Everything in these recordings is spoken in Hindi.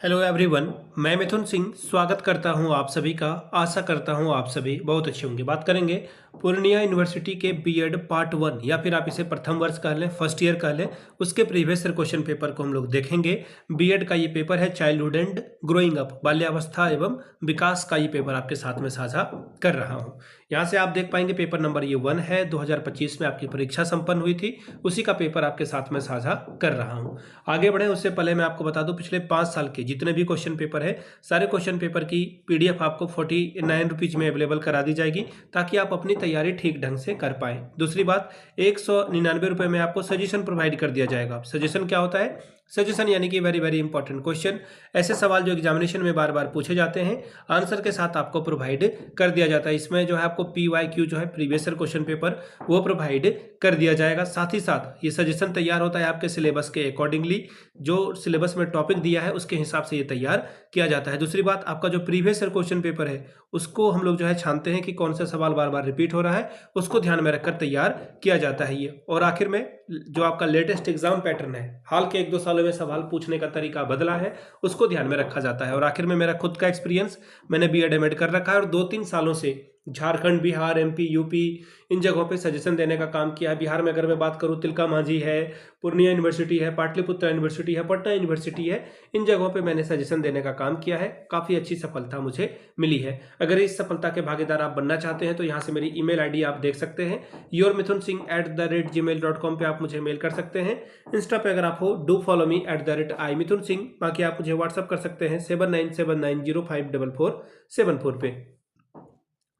हेलो एवरीवन, मैं मिथुन सिंह स्वागत करता हूं आप सभी का। आशा करता हूं आप सभी बहुत अच्छे होंगे। बात करेंगे पूर्णिया यूनिवर्सिटी के बीएड पार्ट 1 या फिर आप इसे प्रथम वर्ष कह लें, फर्स्ट ईयर कह लें, उसके प्रीवियस ईयर क्वेश्चन पेपर को हम लोग देखेंगे। बीएड का ये पेपर है चाइल्डहुड एंड ग्रोइंग अप, बाल्यावस्था एवं विकास का ये पेपर आपके साथ में साझा कर रहा हूँ। यहाँ से आप देख पाएंगे पेपर नंबर ये 1 है। 2025 में आपकी परीक्षा संपन्न हुई थी, उसी का पेपर आपके साथ में साझा कर रहा हूँ। आगे बढ़े उससे पहले मैं आपको बता दूं, पिछले 5 साल के जितने भी क्वेश्चन पेपर है, सारे क्वेश्चन पेपर की पीडीएफ आपको 49 रुपीज में अवेलेबल करा दी जाएगी, ताकि आप अपनी तैयारी ठीक ढंग से कर पाएं। दूसरी बात, 199 रुपये में आपको सजेशन प्रोवाइड कर दिया जाएगा। सजेशन क्या होता है? सजेशन यानी कि वेरी वेरी इंपॉर्टेंट क्वेश्चन, ऐसे सवाल जो एग्जामिनेशन में बार बार पूछे जाते हैं, आंसर के साथ आपको प्रोवाइड कर दिया जाता है। इसमें जो है आपको PYQ जो है प्रीवियस ईयर क्वेश्चन पेपर, वो प्रोवाइड कर दिया जाएगा। साथ ही साथ ये सजेशन तैयार होता है आपके सिलेबस के अकॉर्डिंगली, जो सिलेबस में टॉपिक दिया है उसके हिसाब से ये तैयार किया जाता है। दूसरी बात, आपका जो प्रीवियस ईयर क्वेश्चन पेपर है उसको हम लोग जो है छानते हैं कि कौन सा सवाल बार बार रिपीट हो रहा है, उसको ध्यान में रखकर तैयार किया जाता है ये। और आखिर में जो आपका लेटेस्ट एग्जाम पैटर्न है, हाल के 1-2 सालों में सवाल पूछने का तरीका बदला है, उसको ध्यान में रखा जाता है। और आखिर में मेरा खुद का एक्सपीरियंस, मैंने बीएड एमएड कर रखा है और 2-3 सालों से Jharkhand, Bihar, MP, UP in जगहों पे सजेशन देने का काम किया है। बिहार में अगर मैं बात करूं, तिलका मांझी है, पूर्णिया यूनिवर्सिटी है, पाटलिपुत्र यूनिवर्सिटी है, पटना यूनिवर्सिटी है, इन जगहों पे मैंने सजेशन देने का काम किया है। काफ़ी अच्छी सफलता मुझे मिली है। अगर इस सफलता के भागीदार आप बनना चाहते हैं तो यहाँ से मेरी email ID आप देख सकते हैं, yourmithunsingh@gmail.com पे आप मुझे मेल कर सकते हैं। इंस्टा पे अगर आप हो, डू फॉलो मी @imithunsingh। बाकी आप मुझे व्हाट्सअप कर सकते हैं 7979054474 पे।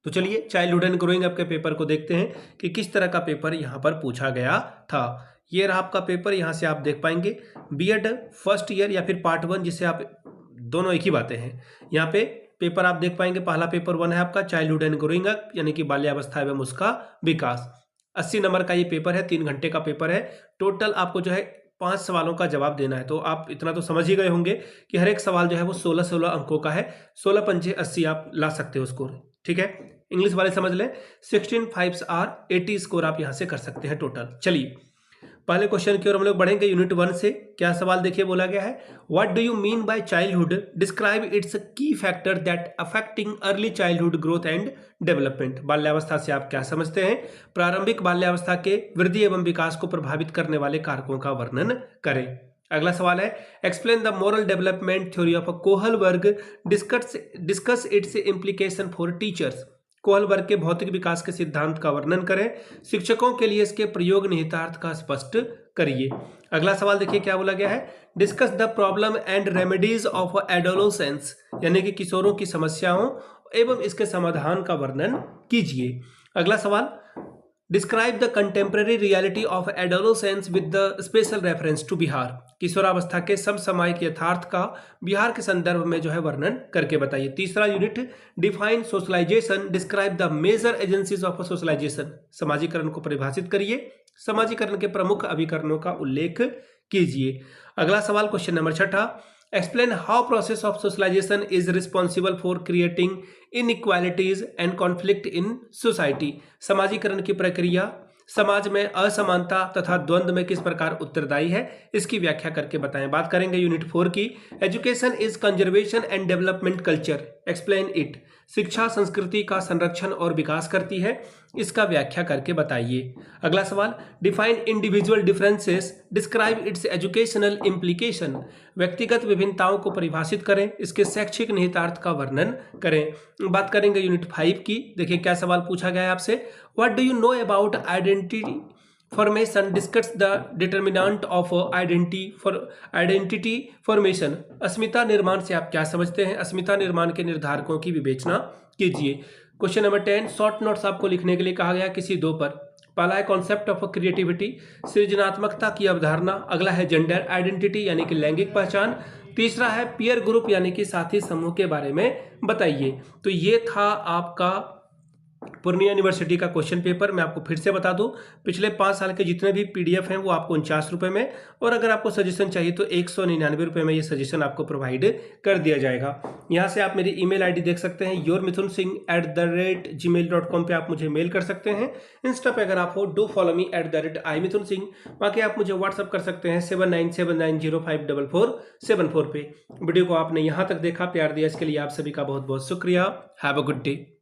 तो चलिए चाइल्डहुड एंड ग्रोइंग अप के पेपर को देखते हैं कि किस तरह का पेपर यहाँ पर पूछा गया था। ये रहा आपका पेपर, यहाँ से आप देख पाएंगे बीएड फर्स्ट ईयर या फिर पार्ट 1, जिसे आप दोनों एक ही बातें हैं। यहाँ पे पेपर आप देख पाएंगे, पहला पेपर 1 है आपका चाइल्डहुड एंड ग्रोइंग अप, यानी कि बाल्यावस्था एवं उसका विकास। 80 नंबर का ये पेपर है, 3 घंटे का पेपर है। टोटल आपको जो है 5 सवालों का जवाब देना है। तो आप इतना तो समझ ही गए होंगे कि हर एक सवाल जो है वो 16-16 अंकों का है। 16 पंचे 80 आप ला सकते हो स्कोर, ठीक है। इंग्लिश वाले समझ लें, 16 5s आर 80 स्कोर आप यहां से कर सकते हैं टोटल। चलिए पहले क्वेश्चन की ओर हम लोग बढ़ेंगे। यूनिट 1 से क्या सवाल देखिए बोला गया है, what do you mean by childhood, describe its key factor that affecting early childhood growth and development. बाल्यावस्था से आप क्या समझते हैं? प्रारंभिक बाल्यावस्था के वृद्धि एवं विकास को प्रभावित करने वाले कारकों का वर्णन करें। अगला सवाल है, explain the moral development theory of Kohlberg, discuss it's implication for teachers. Kohlberg के भौतिक विकास के सिद्धांत का वर्णन करें। शिक्षकों के लिए इसके प्रयोग निहितार्थ का स्पष्ट करिए। अगला सवाल देखिए क्या बोला गया है, discuss the problem and remedies of adolescence, यानी कि किशोरों की समस्याओं एवं इसके समाधान का वर्णन कीजिए। अगला सवाल, describe the contemporary reality of adolescence with the special reference to Bihar. किशोरावस्था के समसामयिक यथार्थ का बिहार के संदर्भ में जो है वर्णन करके बताइए। तीसरा unit, define socialisation, describe the major agencies of socialisation. समाजीकरण को परिभाषित करिए, समाजीकरण के प्रमुख अभिकरणों का उल्लेख कीजिए। अगला सवाल question number 6, explain how process of socialisation is responsible for creating inequalities and conflict in society. समाजीकरण की प्रक्रिया समाज में असमानता तथा द्वंद्व में किस प्रकार उत्तरदायी है, इसकी व्याख्या करके बताएं। बात करेंगे यूनिट 4 की, education is conservation and development culture, explain it. शिक्षा संस्कृति का संरक्षण और विकास करती है, इसका व्याख्या करके बताइए। अगला सवाल, define individual differences, describe it's educational implication. व्यक्तिगत विभिन्नताओं को परिभाषित करें, इसके शैक्षिक निहितार्थ का वर्णन करें। बात करेंगे यूनिट 5 की, देखिए क्या सवाल पूछा गया है आपसे, what do you know about identity formation, discuss the determinant of identity formation. अस्मिता निर्माण से आप क्या समझते हैं? अस्मिता निर्माण के निर्धारकों की विवेचना कीजिए। क्वेश्चन नंबर 10, शॉर्ट नोट्स आपको लिखने के लिए कहा गया किसी 2 पर। पहला है कॉन्सेप्ट ऑफ क्रिएटिविटी, सृजनात्मकता की अवधारणा। अगला है जेंडर आइडेंटिटी यानी कि लैंगिक पहचान। तीसरा है पीयर ग्रुप यानी कि साथी समूह के बारे में बताइए। तो ये था आपका पूर्णिया यूनिवर्सिटी का क्वेश्चन पेपर मैं आपको फिर से बता दूं, पिछले 5 साल के जितने भी पीडीएफ हैं वो आपको 49 रुपये में, और अगर आपको सजेशन चाहिए तो 199 रुपये में ये सजेशन आपको प्रोवाइड कर दिया जाएगा। यहाँ से आप मेरी ईमेल आईडी देख सकते हैं, yourmithunsingh@gmail.com पे आप मुझे मेल कर सकते हैं। इंस्टा पे अगर आप हो डू फॉलो मी @imithunsingh, बाकी आप मुझे व्हाट्सअप कर सकते हैं 7979054474 पे। वीडियो को आपने यहाँ तक देखा, प्यार दिया, इसके लिए आप सभी का बहुत बहुत शुक्रिया। Have a good day.